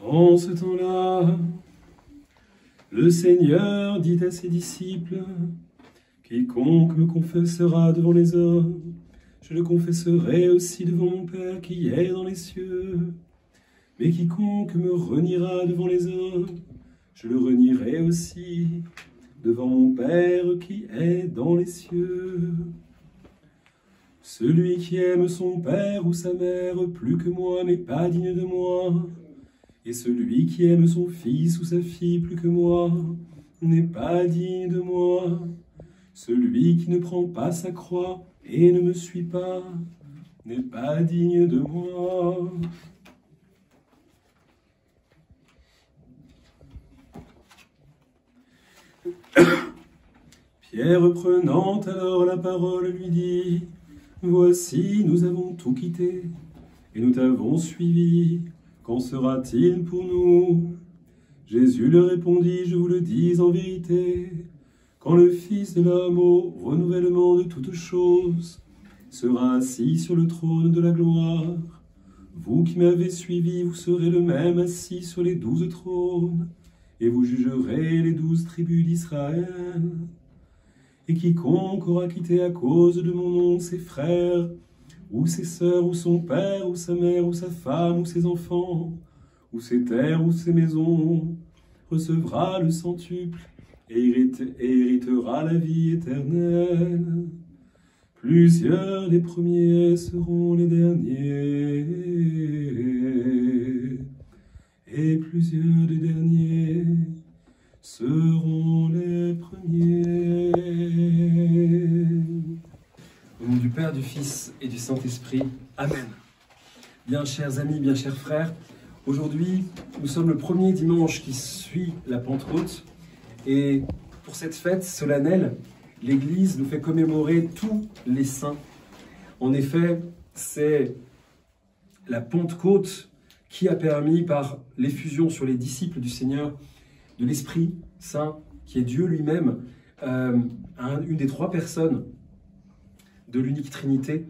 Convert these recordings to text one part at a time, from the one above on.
En ce temps-là, le Seigneur dit à ses disciples, « Quiconque me confessera devant les hommes, je le confesserai aussi devant mon Père qui est dans les cieux. Mais quiconque me reniera devant les hommes, je le renierai aussi devant mon Père qui est dans les cieux. Celui qui aime son père ou sa mère plus que moi n'est pas digne de moi. Et celui qui aime son fils ou sa fille plus que moi n'est pas digne de moi. Celui qui ne prend pas sa croix et ne me suit pas n'est pas digne de moi. » Pierre, prenant alors la parole, lui dit, « Voici, nous avons tout quitté, et nous t'avons suivi. Qu'en sera-t-il pour nous ?» Jésus leur répondit, « Je vous le dis en vérité, quand le Fils de l'homme, au renouvellement de toutes choses, sera assis sur le trône de la gloire, vous qui m'avez suivi, vous serez le même assis sur les 12 trônes, et vous jugerez les 12 tribus d'Israël. Et quiconque aura quitté à cause de mon nom ses frères, ou ses sœurs, ou son père, ou sa mère, ou sa femme, ou ses enfants, ou ses terres, ou ses maisons, recevra le centuple et héritera la vie éternelle. Plusieurs des premiers seront les derniers, et plusieurs des derniers seront les premiers. » Au nom du Père, du Fils et du Saint-Esprit. Amen. Bien chers amis, bien chers frères, aujourd'hui, nous sommes le premier dimanche qui suit la Pentecôte. Et pour cette fête solennelle, l'Église nous fait commémorer tous les saints. En effet, c'est la Pentecôte qui a permis, par l'effusion sur les disciples du Seigneur, de l'Esprit Saint, qui est Dieu lui-même, une des 3 personnes de l'unique Trinité,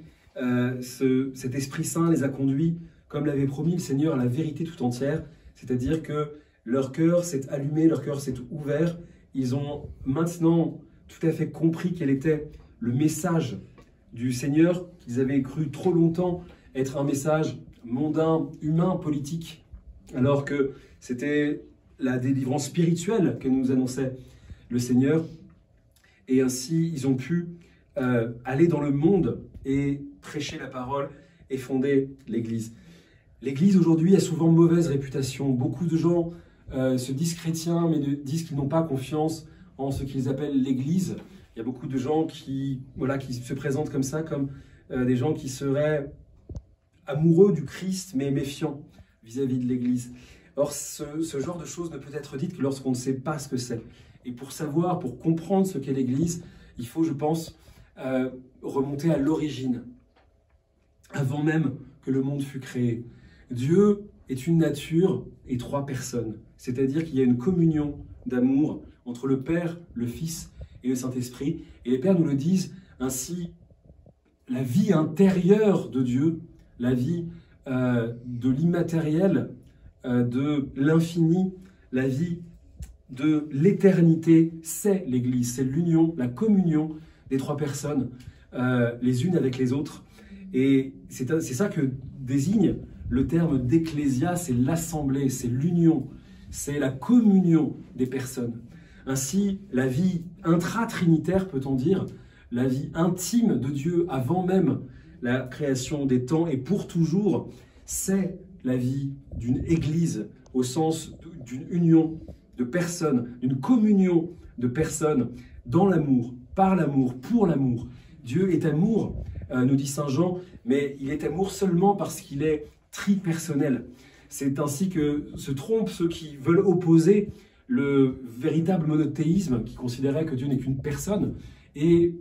cet Esprit Saint les a conduits, comme l'avait promis le Seigneur, à la vérité tout entière, c'est-à-dire que leur cœur s'est allumé, leur cœur s'est ouvert, ils ont maintenant tout à fait compris quel était le message du Seigneur, qu'ils avaient cru trop longtemps être un message mondain, humain, politique, alors que c'était la délivrance spirituelle que nous annonçait le Seigneur. Et ainsi, ils ont pu aller dans le monde et prêcher la parole et fonder l'Église. L'Église aujourd'hui a souvent mauvaise réputation. Beaucoup de gens se disent chrétiens, mais disent qu'ils n'ont pas confiance en ce qu'ils appellent l'Église. Il y a beaucoup de gens qui se présentent comme ça, comme des gens qui seraient amoureux du Christ, mais méfiants vis-à-vis de l'Église. Or, ce genre de choses ne peut être dite que lorsqu'on ne sait pas ce que c'est. Et pour savoir, pour comprendre ce qu'est l'Église, il faut, je pense, remonter à l'origine, avant même que le monde fût créé. Dieu est une nature et 3 personnes, c'est-à-dire qu'il y a une communion d'amour entre le Père, le Fils et le Saint-Esprit. Et les Pères nous le disent, ainsi, la vie intérieure de Dieu, la vie de l'immatériel, de l'infini, la vie de l'éternité, c'est l'Église, c'est l'union, la communion des 3 personnes, les unes avec les autres. Et c'est ça que désigne le terme d'ecclésia, c'est l'assemblée, c'est l'union, c'est la communion des personnes. Ainsi, la vie intra-trinitaire, peut-on dire, la vie intime de Dieu avant même la création des temps et pour toujours, c'est la vie d'une église au sens d'une union de personnes, d'une communion de personnes dans l'amour, par l'amour, pour l'amour. Dieu est amour, nous dit Saint Jean, mais il est amour seulement parce qu'il est tripersonnel. C'est ainsi que se trompent ceux qui veulent opposer le véritable monothéisme, qui considérait que Dieu n'est qu'une personne, et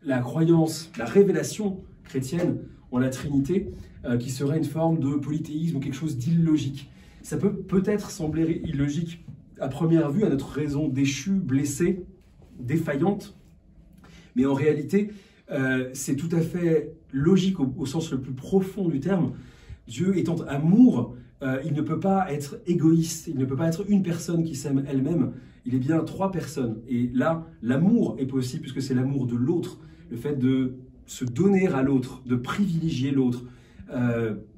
la croyance, la révélation chrétienne en la Trinité, qui serait une forme de polythéisme ou quelque chose d'illogique. Ça peut peut-être sembler illogique à première vue, à notre raison déchue, blessée, défaillante, mais en réalité, c'est tout à fait logique au sens le plus profond du terme, Dieu étant amour, il ne peut pas être égoïste, il ne peut pas être une personne qui s'aime elle-même, il est bien trois personnes. Et là, l'amour est possible puisque c'est l'amour de l'autre, le fait de se donner à l'autre, de privilégier l'autre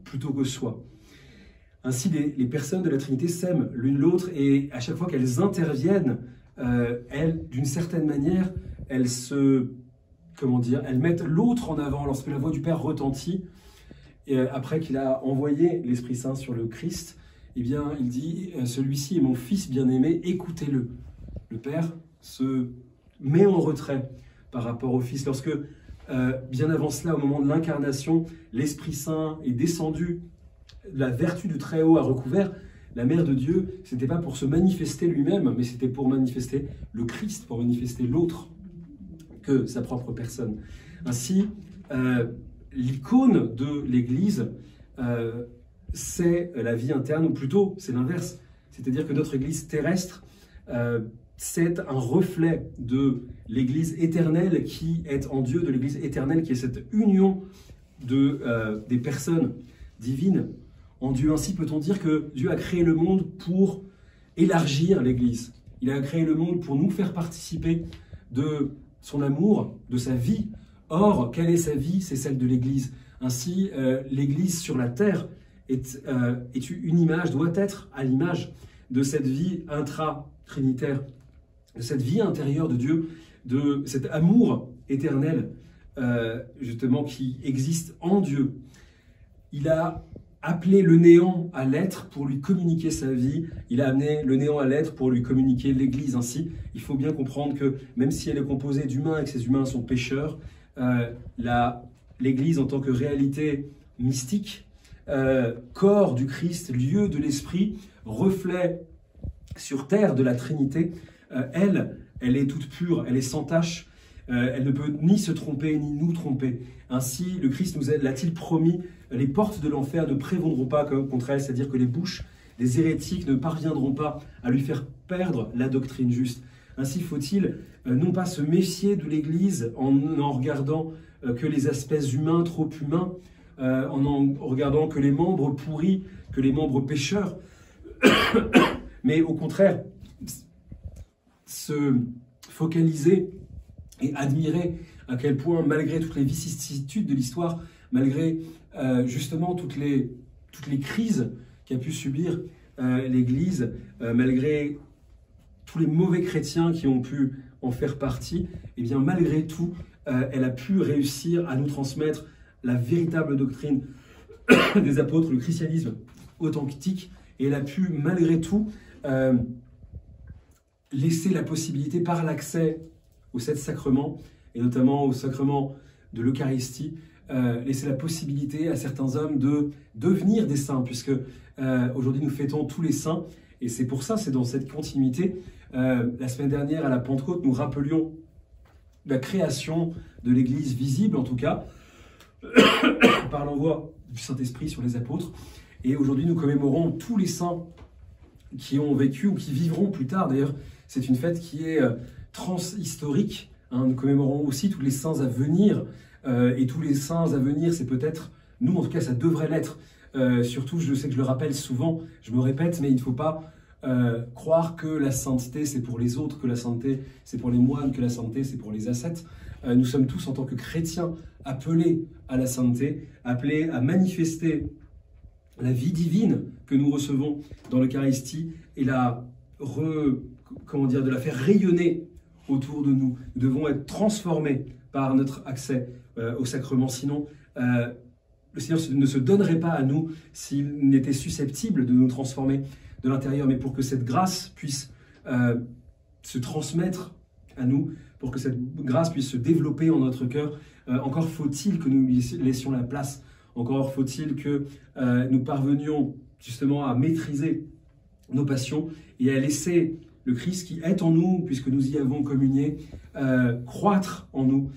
plutôt que soi. Ainsi, les personnes de la Trinité s'aiment l'une l'autre et à chaque fois qu'elles interviennent, elles, d'une certaine manière, elles mettent l'autre en avant lorsque la voix du Père retentit. Et après qu'il a envoyé l'Esprit Saint sur le Christ, eh bien, il dit « Celui-ci est mon Fils bien-aimé, écoutez-le ». Le Père se met en retrait par rapport au Fils. Lorsque, bien avant cela, au moment de l'incarnation, l'Esprit Saint est descendu, la vertu du Très-Haut a recouvert la Mère de Dieu, ce n'était pas pour se manifester lui-même, mais c'était pour manifester le Christ, pour manifester l'autre que sa propre personne. Ainsi, l'icône de l'Église, c'est la vie interne, ou plutôt, c'est l'inverse. C'est-à-dire que notre Église terrestre, c'est un reflet de l'Église éternelle qui est en Dieu, de l'Église éternelle qui est cette union des personnes divines en Dieu. Ainsi peut-on dire que Dieu a créé le monde pour élargir l'Église. Il a créé le monde pour nous faire participer de son amour, de sa vie. Or, quelle est sa vie? C'est celle de l'Église. Ainsi, l'Église sur la terre est une image, doit être à l'image de cette vie intra-trinitaire, de cette vie intérieure de Dieu, de cet amour éternel, justement, qui existe en Dieu. Il a appelé le néant à l'être pour lui communiquer sa vie. Il a amené le néant à l'être pour lui communiquer l'Église. Ainsi, il faut bien comprendre que même si elle est composée d'humains et que ces humains sont pécheurs, l'Église en tant que réalité mystique, corps du Christ, lieu de l'Esprit, reflet sur terre de la Trinité, elle est toute pure, elle est sans tache, elle ne peut ni se tromper ni nous tromper. Ainsi, le Christ nous l'a-t-il promis, les portes de l'enfer ne prévaudront pas contre elle, c'est-à-dire que les bouches des hérétiques ne parviendront pas à lui faire perdre la doctrine juste. Ainsi faut-il non pas se méfier de l'Église en regardant que les aspects humains, trop humains, en regardant que les membres pourris, que les membres pécheurs, mais au contraire, se focaliser et admirer à quel point, malgré toutes les vicissitudes de l'histoire, malgré justement toutes les crises qu'a pu subir l'Église, malgré tous les mauvais chrétiens qui ont pu en faire partie, et bien malgré tout, elle a pu réussir à nous transmettre la véritable doctrine des apôtres, le christianisme authentique, et elle a pu malgré tout laisser la possibilité par l'accès aux 7 sacrements, et notamment au sacrement de l'Eucharistie, laisser la possibilité à certains hommes de devenir des saints, puisque aujourd'hui nous fêtons tous les saints, et c'est pour ça, c'est dans cette continuité. La semaine dernière, à la Pentecôte, nous rappelions la création de l'Église visible, en tout cas, par l'envoi du Saint-Esprit sur les apôtres. Et aujourd'hui, nous commémorons tous les saints qui ont vécu ou qui vivront plus tard. D'ailleurs, c'est une fête qui est transhistorique. Nous commémorons aussi tous les saints à venir. Et tous les saints à venir, c'est peut-être, nous en tout cas, ça devrait l'être. Surtout, je sais que je le rappelle souvent, je me répète, mais il ne faut pas croire que la sainteté, c'est pour les autres, que la sainteté, c'est pour les moines, que la sainteté, c'est pour les ascètes. Nous sommes tous, en tant que chrétiens, appelés à la sainteté, appelés à manifester la vie divine que nous recevons dans l'Eucharistie et de la faire rayonner autour de nous. Nous devons être transformés par notre accès au sacrement. Sinon, le Seigneur ne se donnerait pas à nous s'il n'était susceptible de nous transformer de l'intérieur. Mais pour que cette grâce puisse se transmettre à nous, pour que cette grâce puisse se développer en notre cœur, encore faut-il que nous lui laissions la place. Encore faut-il que nous parvenions justement à maîtriser nos passions et à laisser le Christ qui est en nous, puisque nous y avons communié, croître en nous,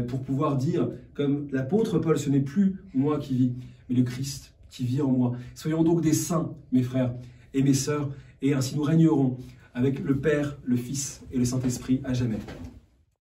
pour pouvoir dire, comme l'apôtre Paul, ce n'est plus moi qui vis, mais le Christ qui vit en moi. Soyons donc des saints, mes frères et mes sœurs, et ainsi nous régnerons avec le Père, le Fils et le Saint-Esprit à jamais.